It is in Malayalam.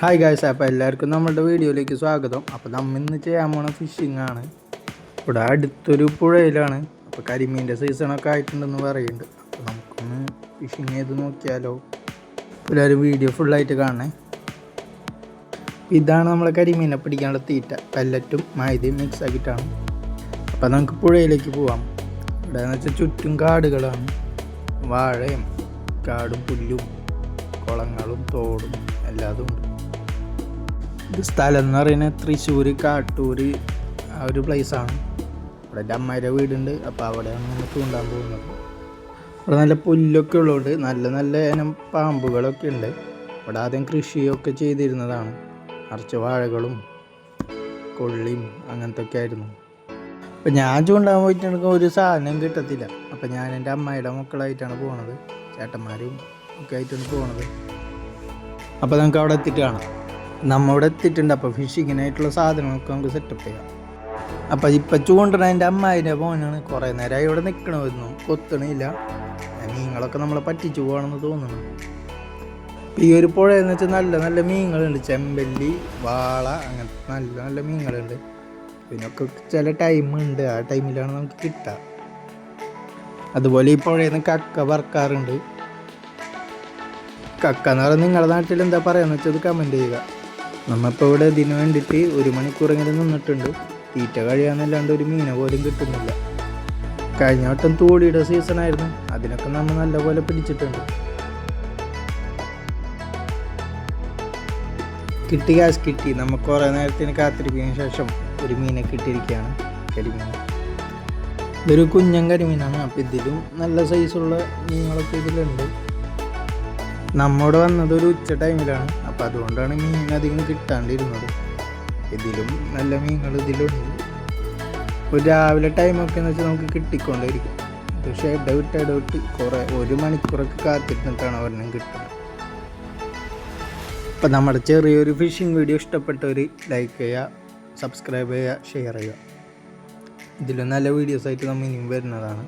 ഹായ് ഗായ്സ്, അപ്പോൾ എല്ലാവർക്കും നമ്മുടെ വീഡിയോയിലേക്ക് സ്വാഗതം. അപ്പോൾ നമ്മൾ ഇന്ന് ചെയ്യാൻ പോണ ഫിഷിംഗ് ആണ്. ഇവിടെ അടുത്തൊരു പുഴയിലാണ്. അപ്പോൾ കരിമീൻ്റെ സീസണൊക്കെ ആയിട്ടുണ്ടെന്ന് പറയുന്നുണ്ട്. അപ്പോൾ നമുക്കൊന്ന് ഫിഷിങ് ചെയ്ത് നോക്കിയാലോ. എല്ലാവരും വീഡിയോ ഫുള്ളായിട്ട് കാണണേ. ഇതാണ് നമ്മളെ കരിമീനെ പിടിക്കാനുള്ള തീറ്റ. പെല്ലറ്റും മൈദയും മിക്സ് ആക്കിയിട്ടാണ്. അപ്പോൾ നമുക്ക് പുഴയിലേക്ക് പോവാം. ഇവിടെ എന്ന് വെച്ചാൽ ചുറ്റും കാടുകളാണ്. വാഴയും കാടും പുല്ലും കുളങ്ങളും തോടും എല്ലാതും ഉണ്ട്. ഇത് സ്ഥലം എന്ന് പറയുന്നത് തൃശ്ശൂർ കാട്ടൂർ ആ ഒരു പ്ലേസാണ്. ഇവിടെ എൻ്റെ അമ്മയുടെ വീടുണ്ട്. അപ്പോൾ അവിടെയാണ് നമ്മൾ തൂണ്ടാൻ പോകുന്നത്. ഇവിടെ നല്ല പുല്ലൊക്കെ ഉള്ളതുകൊണ്ട് നല്ല നല്ല ഇനം പാമ്പുകളൊക്കെ ഉണ്ട്. ഇവിടെ ആദ്യം കൃഷിയൊക്കെ ചെയ്തിരുന്നതാണ്. നിറച്ച് വാഴകളും കൊള്ളിയും അങ്ങനത്തെ ഒക്കെ ആയിരുന്നു. അപ്പോൾ ഞാൻ ചൂണ്ടാൻ പോയിട്ടുണ്ടെങ്കിൽ ഒരു സാധനം കിട്ടത്തില്ല. അപ്പോൾ ഞാൻ എൻ്റെ അമ്മയുടെ മക്കളായിട്ടാണ് പോകുന്നത്. ചേട്ടന്മാരും ഒക്കെ ആയിട്ടാണ് പോകുന്നത്. അപ്പോൾ നമുക്ക് അവിടെ എത്തിയിട്ട് കാണാം. നമ്മളിവിടെ എത്തിയിട്ടുണ്ട്. അപ്പോൾ ഫിഷിങ്ങിനായിട്ടുള്ള സാധനങ്ങളൊക്കെ നമുക്ക് സെറ്റപ്പ് ചെയ്യാം. അപ്പോൾ ഇപ്പം ചൂണ്ടണ എൻ്റെ അമ്മായിൻ്റെ മോനാണ്. കുറേ നേരമായി ഇവിടെ നിൽക്കണമായിരുന്നു, കൊത്തണില്ല. മീനുകളൊക്കെ നമ്മളെ പറ്റിച്ചു പോകണമെന്ന് തോന്നുന്നു. ഈ ഒരു പുഴയെന്ന് വെച്ചാൽ നല്ല നല്ല മീനുകളുണ്ട്. ചെമ്പല്ലി, വാള, അങ്ങനത്തെ നല്ല നല്ല മീനുകളുണ്ട്. ഇതിനൊക്കെ ചില ടൈമുണ്ട്. ആ ടൈമിലാണ് നമുക്ക് കിട്ടുക. അതുപോലെ ഈ പുഴയിൽ നിന്ന് കക്ക വറക്കാറുണ്ട്. കക്ക എന്ന് പറഞ്ഞാൽ നിങ്ങളുടെ നാട്ടിൽ എന്താ പറയുക വെച്ചത് കമൻറ്റ് ചെയ്യുക. നമ്മളിപ്പോൾ ഇവിടെ ഇതിന് വേണ്ടിയിട്ട് 1 മണിക്കൂറെങ്കിലും നിന്നിട്ടുണ്ട്. തീറ്റ കഴിയാന്നല്ലാണ്ട് ഒരു മീനെ പോലും കിട്ടുന്നില്ല. കഴിഞ്ഞ വട്ടം തൂളിയുടെ സീസണായിരുന്നു. അതിനൊക്കെ നമ്മൾ നല്ലപോലെ പിടിച്ചിട്ടുണ്ട്. കിട്ടി. നമ്മൾ കുറേ നേരത്തിന് കാത്തിരിപ്പിന് ശേഷം ഒരു മീനെ കിട്ടിയിരിക്കുകയാണ്. കരിമീൻ. ഇതൊരു കുഞ്ഞൻ കരിമീനാണ്. അപ്പോൾ ഇതിലും നല്ല സൈസുള്ള മീനുകളൊക്കെ ഇതിലുണ്ട്. നമ്മോട് വന്നത് ഒരു ഉച്ച ടൈമിലാണ്. അപ്പോൾ അതുകൊണ്ടാണ് മീൻ അധികം കിട്ടാണ്ടിരുന്നത്. ഇതിലും നല്ല മീനുകൾ ഇതിലുണ്ട്. ഒരു രാവിലെ ടൈമൊക്കെ എന്ന് വെച്ചാൽ നമുക്ക് കിട്ടിക്കൊണ്ടിരിക്കും. പക്ഷേ ഇടവിട്ട് കുറേ 1 മണിക്കൂറൊക്കെ കാത്തിരുന്നിട്ടാണ് ഒരെണ്ണം കിട്ടുന്നത്. അപ്പോൾ നമ്മുടെ ചെറിയൊരു ഫിഷിംഗ് വീഡിയോ ഇഷ്ടപ്പെട്ടവർ ലൈക്ക് ചെയ്യുക, സബ്സ്ക്രൈബ് ചെയ്യുക, ഷെയർ ചെയ്യുക. ഇതിലും നല്ല വീഡിയോസായിട്ട് നമ്മൾ ഇനിയും വരുന്നതാണ്.